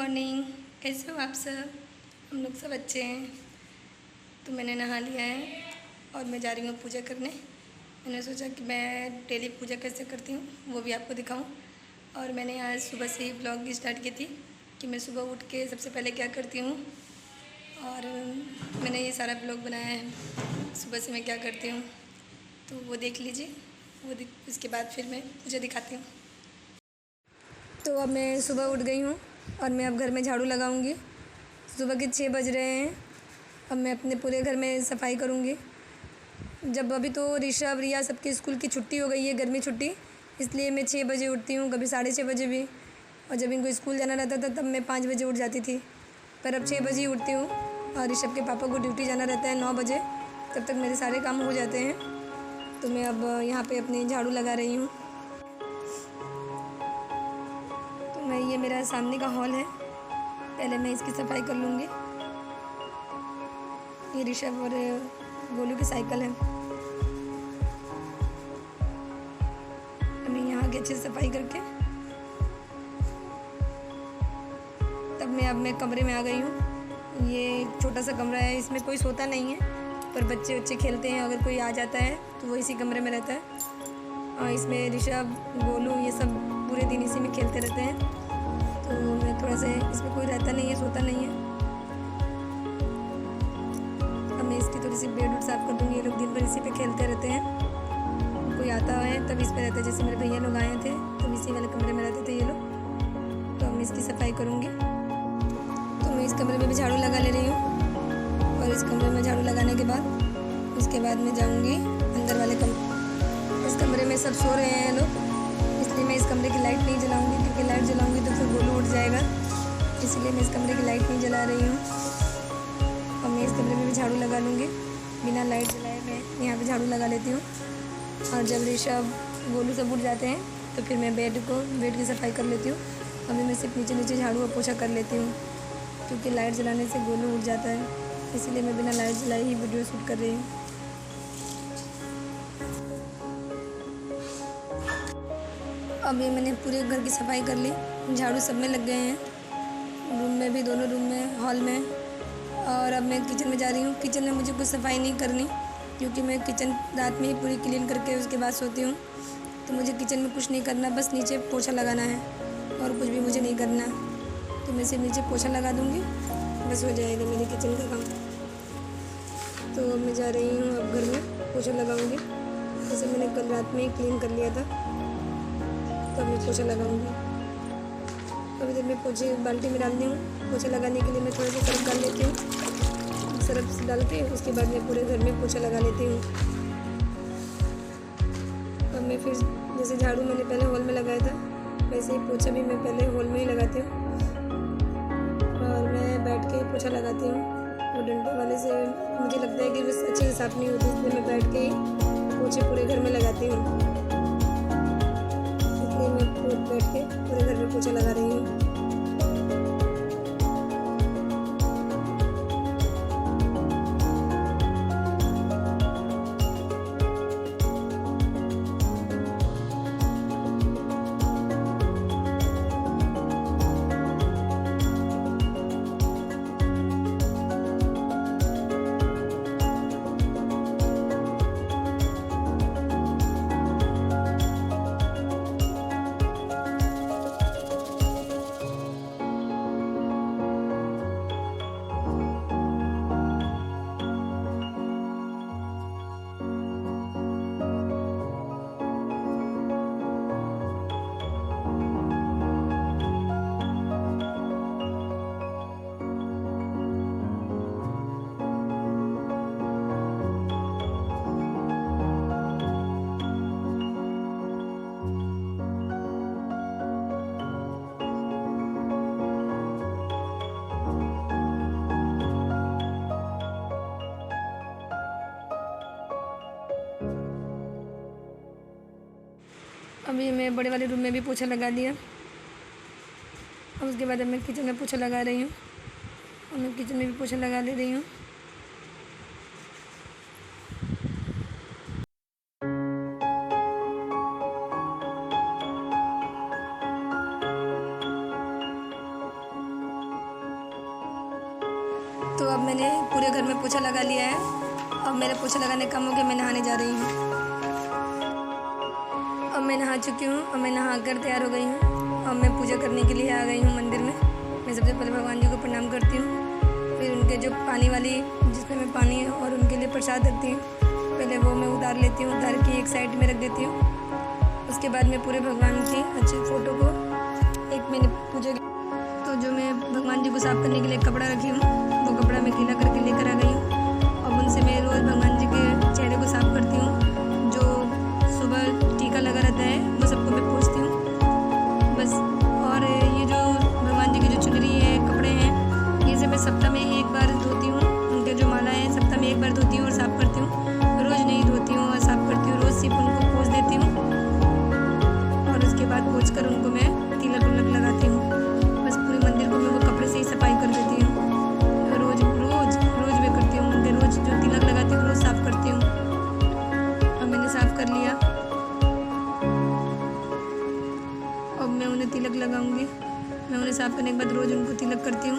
Morning. कैसे हो आप सब? हम लोग सब अच्छे हैं। तो मैंने नहा लिया है और मैं जा रही हूँ पूजा करने। मैंने सोचा कि मैं डेली पूजा कैसे करती हूँ वो भी आपको दिखाऊं। और मैंने आज सुबह से ही ब्लॉग स्टार्ट की थी कि मैं सुबह उठ के सबसे पहले क्या करती हूँ। और मैंने ये सारा ब्लॉग बनाया है सुबह से मैं क्या करती हूँ, तो वो देख लीजिए। उसके बाद फिर मैं पूजा दिखाती हूँ। तो अब मैं सुबह उठ गई हूँ और मैं अब घर में झाड़ू लगाऊंगी। सुबह के 6 बज रहे हैं। अब मैं अपने पूरे घर में सफाई करूँगी। जब अभी तो ऋषभ रिया सबके स्कूल की छुट्टी हो गई है, गर्मी छुट्टी, इसलिए मैं 6 बजे उठती हूँ, कभी 6:30 बजे भी। और जब इनको स्कूल जाना रहता था तब मैं 5 बजे उठ जाती थी, पर अब 6 बजे ही उठती हूँ। और ऋषभ के पापा को ड्यूटी जाना रहता है 9 बजे, तब तक मेरे सारे काम हो जाते हैं। तो मैं अब यहाँ पर अपनी झाड़ू लगा रही हूँ। तो मैं ये मेरा सामने का हॉल है, पहले मैं इसकी सफाई कर लूँगी। ये ऋषभ और गोलू की साइकिल है। मैं यहाँ की अच्छे से सफाई करके तब मैं कमरे में आ गई हूँ। ये छोटा सा कमरा है, इसमें कोई सोता नहीं है, पर बच्चे खेलते हैं। अगर कोई आ जाता है तो वो इसी कमरे में रहता है। और इसमें ऋषभ गोलू ये सब पूरे दिन इसी में खेलते रहते हैं। तो मैं थोड़ा सा, इसमें कोई रहता नहीं है, सोता नहीं है। अब मैं इसकी थोड़ी सी बेड उड साफ़ कर दूँगी। ये लोग दिन भर इसी पे खेलते रहते हैं। कोई आता है तब इस पे रहता है। जैसे मेरे भैया लोग आए थे तब इसी वाले कमरे में रहते थे ये लोग। तो अब मैं इसकी सफाई करूँगी। तो मैं इस कमरे में भी झाड़ू लगा ले रही हूँ। और इस कमरे में झाड़ू लगाने के बाद उसके बाद मैं जाऊँगी अंदर वाले कमरे। इस कमरे में सब सो रहे हैं लोग, इसलिए मैं इस कमरे की लाइट नहीं जलाऊँगी, क्योंकि लाइट जलाऊँगी तो फिर गोलू उठ जाएगा। इसलिए मैं इस कमरे की लाइट नहीं जला रही हूँ। और मैं इस कमरे में भी झाड़ू लगा लूँगी। बिना लाइट जलाए मैं यहाँ पे झाड़ू लगा लेती हूँ। और जब ऋषभ गोलू सब उठ जाते हैं तो फिर मैं बेड की सफाई कर लेती हूँ। अभी मैं सिर्फ नीचे झाड़ू और पोछा कर लेती हूँ, क्योंकि लाइट जलाने से गोलू उठ जाता है। इसीलिए मैं बिना लाइट जलाए ही वीडियो शूट कर रही हूँ। अभी मैंने पूरे घर की सफाई कर ली, झाड़ू सब में लग गए हैं, रूम में भी, दोनों रूम में, हॉल में। और अब मैं किचन में जा रही हूँ। किचन में मुझे कुछ सफाई नहीं करनी, क्योंकि मैं किचन रात में ही पूरी क्लीन करके उसके बाद सोती हूँ। तो मुझे किचन में कुछ नहीं करना, बस नीचे पोछा लगाना है और कुछ भी मुझे नहीं करना। तो मैं सिर्फ नीचे पोछा लगा दूँगी, बस हो जाएगा मेरे किचन का काम। तो मैं जा रही हूँ अब घर में पोछा लगाऊँगी। जैसे मैंने कल रात में ही क्लीन कर लिया था, तो अब मैं पोछा लगाऊँगी। अभी तक मैं पोछे बाल्टी में डाल दी हूँ। पोछा लगाने के लिए मैं थोड़ा सा सर्फ डाल लेती हूँ। सर्फ डाल के उसके बाद मैं पूरे घर में पोछा लगा लेती हूँ। अब मैं फिर जैसे झाड़ू मैंने पहले हॉल में लगाया था, वैसे ही पोछा भी मैं पहले हॉल में ही लगाती हूँ। और मैं बैठ के पोछा लगाती हूँ। वो डंडे वाले से मुझे लगता है कि बस अच्छे से साफ़ नहीं होती, इसलिए मैं बैठ के ही पोछे पूरे घर में लगाती हूँ। इसलिए मैं बैठ के पूरे घर में पोछा लगा रही हूँ। अभी मैं बड़े वाले रूम में भी पोछा लगा दिया। और उसके बाद अब मैं किचन में पोछा लगा रही हूँ। और मैं किचन में भी पोछा लगा ले रही हूँ। तो अब मैंने पूरे घर में पोछा लगा लिया है। अब मेरा पोछा लगाने कम हो गया, मैं नहाने जा रही हूँ। अब मैं नहा चुकी हूँ। अब मैं नहा कर तैयार हो गई हूँ। अब मैं पूजा करने के लिए आ गई हूँ मंदिर में। मैं सबसे पहले भगवान जी को प्रणाम करती हूँ। फिर उनके जो पानी वाली जिसमें मैं पानी और उनके लिए प्रसाद रखती हूँ, पहले वो मैं उतार लेती हूँ। उतार के एक साइड में रख देती हूँ। उसके बाद मैं पूरे भगवान की अच्छी फ़ोटो को एक मैंने पूजा तो जो मैं भगवान जी को साफ़ करने के लिए कपड़ा रखी हूँ, वो कपड़ा मैं गीला करके लेकर आ गई हूँ। अब उनसे मैं रोज़ भगवान जी के चेहरे को साफ़ करती हूँ। जो सुबह टीका लगा रहता है वो सबको मैं पोंछती हूँ बस। और ये जो भगवान जी की जो चुनरी है, कपड़े हैं, ये सब मैं सप्ताह में एक बार धोती हूँ। उनके जो माला है सप्ताह में एक बार धोती हूँ और साफ़ करती हूँ। रोज़ नहीं धोती हूँ और साफ़ करती हूँ। रोज़ सिर्फ उनको पोंछ देती हूँ और उसके बाद पोंछ कर उनको मैं तिलक उलक लगाती हूँ। बस पूरे मंदिर को मैं वो कपड़े से ही सफाई कर देती हूँ। रोज़ रोज़ रोज़ मैं करती हूँ। उनके रोज़ जो तिलक लगाती हूँ रोज़ साफ़ करती हूँ। अब मैंने साफ़ कर लिया। अब मैं उन्हें तिलक लगाऊंगी। मैं उन्हें साफ़ करने के बाद रोज़ उनको तिलक करती हूँ।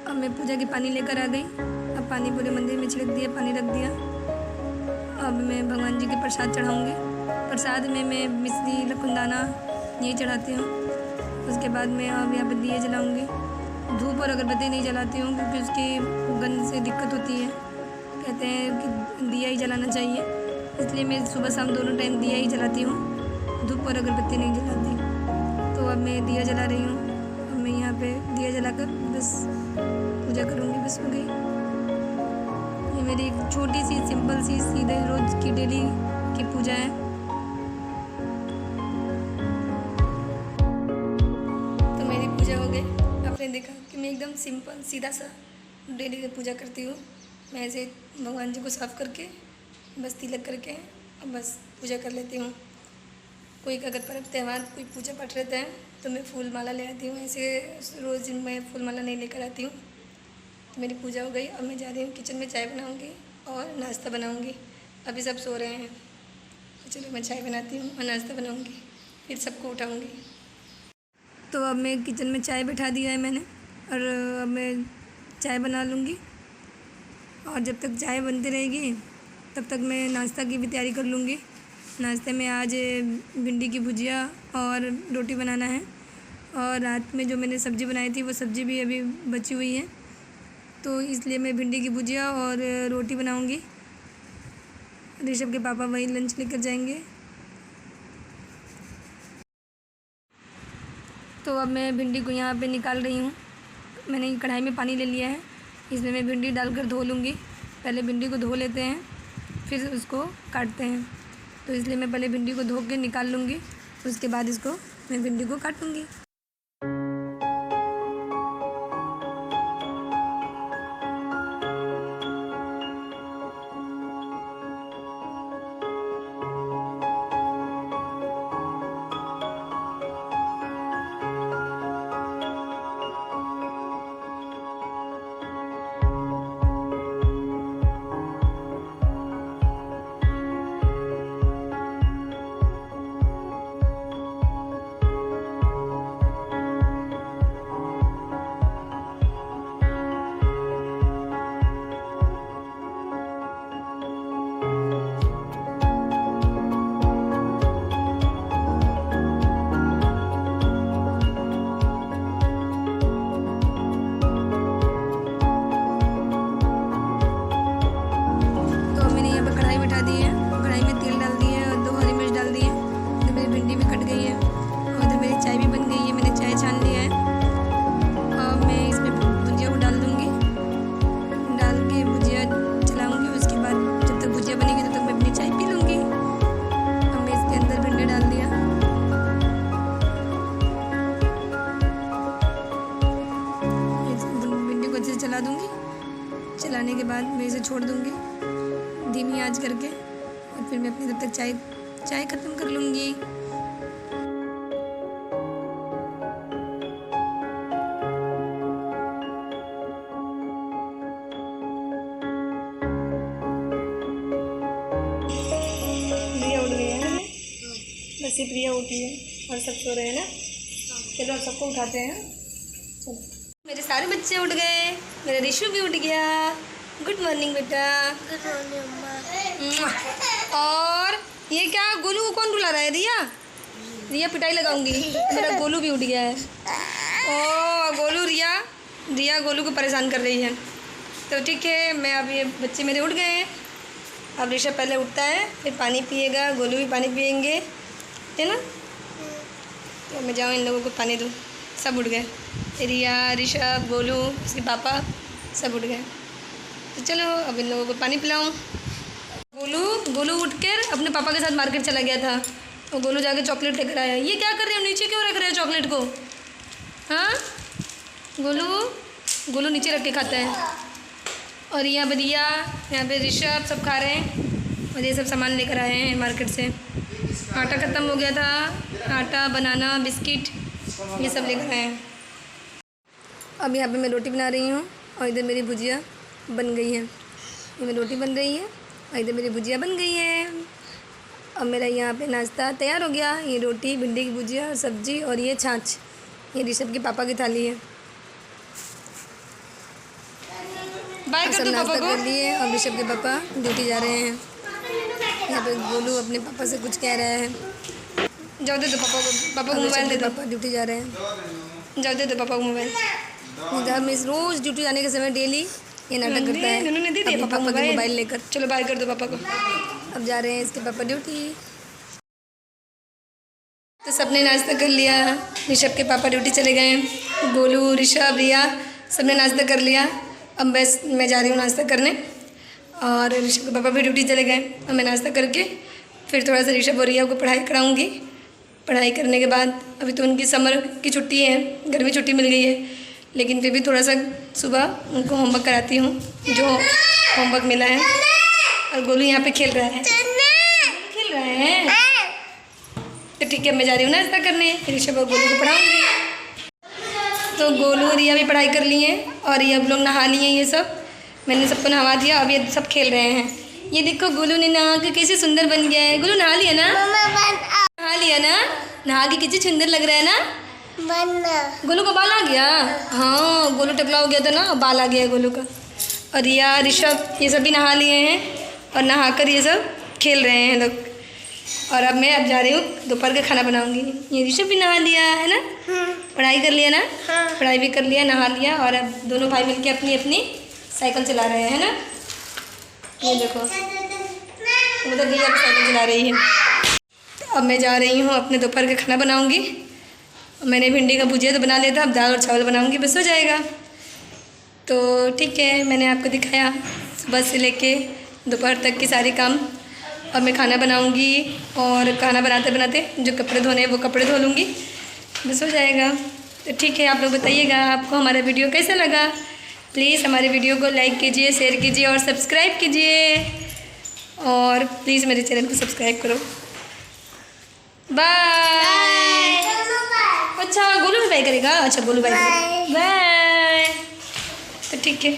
अब मैं पूजा की पानी लेकर आ गई। अब पानी पूरे मंदिर में छिड़क दिया, पानी रख दिया। अब मैं भगवान जी के प्रसाद चढ़ाऊँगी। प्रसाद में मैं मिश्री, लकुंदाना यही चढ़ाती हूँ। उसके बाद मैं अब यहाँ पे दिए जलाऊँगी। धूप और अगरबत्ती नहीं जलाती हूँ क्योंकि उसकी गंध से दिक्कत होती है। कहते हैं कि दिया ही जलाना चाहिए, इसलिए मैं सुबह शाम दोनों टाइम दिया ही जलाती हूँ, धूप और अगरबत्ती नहीं जलाती। तो अब मैं दिया जला रही हूँ। अब मैं यहाँ पे दिया जलाकर बस पूजा करूँगी, बस हो गई। ये मेरी एक छोटी सी सिंपल सी सीधे रोज़ की डेली की पूजा है। तो मेरी पूजा हो गई। आपने देखा कि मैं एकदम सिंपल सीधा सा डेली की पूजा करती हूँ। मैं ऐसे भगवान जी को साफ़ करके बस तिलक करके और बस पूजा कर लेती हूँ। कोई अगर पर्व त्यौहार कोई पूजा पाठ रहता है तो मैं फूल माला ले आती हूँ। ऐसे रोज़ मैं फूल माला नहीं लेकर आती हूँ। तो मेरी पूजा हो गई। अब मैं जा रही हूँ किचन में, चाय बनाऊँगी और नाश्ता बनाऊँगी। अभी सब सो रहे हैं तो चलो मैं चाय बनाती हूँ और नाश्ता बनाऊँगी, फिर सबको उठाऊँगी। तो अब मैं किचन में चाय बैठा दिया है मैंने और अब मैं चाय बना लूँगी। और जब तक चाय बनती रहेगी तब तक मैं नाश्ता की भी तैयारी कर लूँगी। नाश्ते में आज भिंडी की भुजिया और रोटी बनाना है। और रात में जो मैंने सब्ज़ी बनाई थी वो सब्ज़ी भी अभी बची हुई है, तो इसलिए मैं भिंडी की भुजिया और रोटी बनाऊँगी। ऋषभ के पापा वहीं लंच लेकर जाएंगे। तो अब मैं भिंडी को यहाँ पे निकाल रही हूँ। मैंने कढ़ाई में पानी ले लिया है, इसमें मैं भिंडी डालकर धो लूँगी। पहले भिंडी को धो लेते हैं फिर उसको काटते हैं, तो इसलिए मैं पहले भिंडी को धो के निकाल लूँगी, उसके बाद इसको मैं भिंडी को काटूँगी। चला दूँगी। चलाने के बाद मैं इसे छोड़ दूँगी धीमी आंच करके और फिर मैं अपनी तब तक चाय ख़त्म कर लूँगी। सिर्फ रिया उठी है और सब सो रहे हैं ना। चलो अब सबको उठाते हैं। चलो मेरे सारे बच्चे उठ गए, मेरा रिशु भी उठ गया। गुड मॉर्निंग बेटा। गुड मॉर्निंग अम्मा। और ये क्या गोलू को कौन रुला रहा है? रिया, रिया पिटाई लगाऊंगी। मेरा गोलू भी उठ गया है। ओ गोलू, रिया गोलू को परेशान कर रही है। तो ठीक है, मैं अब ये बच्चे मेरे उठ गए हैं। अब ऋषभ पहले उठता है, फिर पानी पिएगा, गोलू भी पानी पिएंगे, है ना। तो मैं जाऊँ इन लोगों को पानी दूँ। सब उठ गए, रिया, ऋषभ, गोलू, उसके पापा सब उठ गए। तो चलो अब इन लोगों को पानी पिलाऊँ। गोलू उठकर अपने पापा के साथ मार्केट चला गया था। और गोलू जाके चॉकलेट लेकर आया। ये क्या कर रहे हो? नीचे क्यों रख रहे हो चॉकलेट को? हाँ गोलू नीचे रख के खाता है। और यहाँ पर रिया, यहाँ पे ऋषभ सब खा रहे हैं। और ये सब सामान लेकर आए हैं मार्केट से। आटा ख़त्म हो गया था, आटा, बनाना, बिस्किट, ये सब लेकर आए हैं। अब यहाँ पे मैं रोटी बना रही हूँ और इधर मेरी भुजिया बन गई है। ये मेरी रोटी बन रही है और इधर मेरी भुजिया बन गई है। अब मेरा यहाँ पे नाश्ता तैयार हो गया। ये रोटी, भिंडी की भुजिया, सब्जी और ये छाछ। ये ऋषभ के पापा की थाली है। बाय कर दो पापा को। कर लिए और ऋषभ के पापा ड्यूटी जा रहे हैं। यहाँ पे गोलू अपने पापा से कुछ कह रहा है। जाओ दे दो पापा को मोबाइल दे दो। पापा ड्यूटी जा रहे हैं। जाओ दे दो पापा को मोबाइल। इधर में रोज़ ड्यूटी जाने के समय डेली ये नाटक करता है। उन्होंने दे दिया पापा को मोबाइल लेकर। चलो बाय कर दो पापा को। अब जा रहे हैं इसके पापा ड्यूटी। तो सबने नाश्ता कर लिया। ऋषभ के पापा ड्यूटी चले गए। गोलू, ऋषभ, रिया सबने नाश्ता कर लिया। अब बस मैं जा रही हूँ नाश्ता करने। और ऋषभ के पापा भी ड्यूटी चले गए। और मैं नाश्ता करके फिर थोड़ा सा ऋषभ और रिया को पढ़ाई कराऊँगी। पढ़ाई करने के बाद अभी तो उनकी समर की छुट्टी है, गर्मी छुट्टी मिल गई है, लेकिन फिर भी थोड़ा सा सुबह उनको होमवर्क कराती हूँ जो होमवर्क मिला है। और गोलू यहाँ पे खेल रहा है। खेल रहे हैं तो ठीक है, मैं जा रही हूँ नाश्ता करने। फिर ऋषभ और गोलू को पढ़ाऊँगी। तो गोलू, रिया भी पढ़ाई कर लिए हैं और ये अब लोग नहा लिए। ये सब मैंने सबको नहवा दिया। अब ये सब खेल रहे हैं। ये देखो गोलू ने नहा के कैसे सुंदर बन गया है। गोलू नहा लिया ना? नहा लिया ना? नहा के कितनी सुंदर लग रहा है ना? गोलू का बाल आ गया। हाँ, गोलू टकला हो गया था ना, बाल आ गया है गोलू का। और रिया, ऋषभ ये सब भी नहा लिए हैं और नहाकर ये सब खेल रहे हैं लोग। और अब मैं जा रही हूँ दोपहर का खाना बनाऊँगी। ये ऋषभ भी नहा लिया है ना? पढ़ाई कर लिया ना? पढ़ाई भी कर लिया, नहा लिया। और अब दोनों भाई मिलके अपनी अपनी साइकिल चला रहे हैं, है ना। ये देखो उधर भैया भी साइकिल चला रही है। तो अब मैं जा रही हूँ अपने दोपहर का खाना बनाऊँगी। मैंने भिंडी का भुजिया तो बना लिया था, अब दाल और चावल बनाऊँगी, बस हो जाएगा। तो ठीक है, मैंने आपको दिखाया सुबह से लेके दोपहर तक की सारी काम। अब मैं खाना बनाऊँगी और खाना बनाते बनाते जो कपड़े धोने हैं वो कपड़े धो लूँगी, बस हो जाएगा। तो ठीक है, आप लोग बताइएगा आपको हमारा वीडियो कैसा लगा। प्लीज़ हमारे वीडियो को लाइक कीजिए, शेयर कीजिए और सब्सक्राइब कीजिए। और प्लीज़ मेरे चैनल को सब्सक्राइब करो। बाय। अच्छा गोलू भी बाय करेगा? अच्छा गोलू बाय करेगा। बाय। तो ठीक है।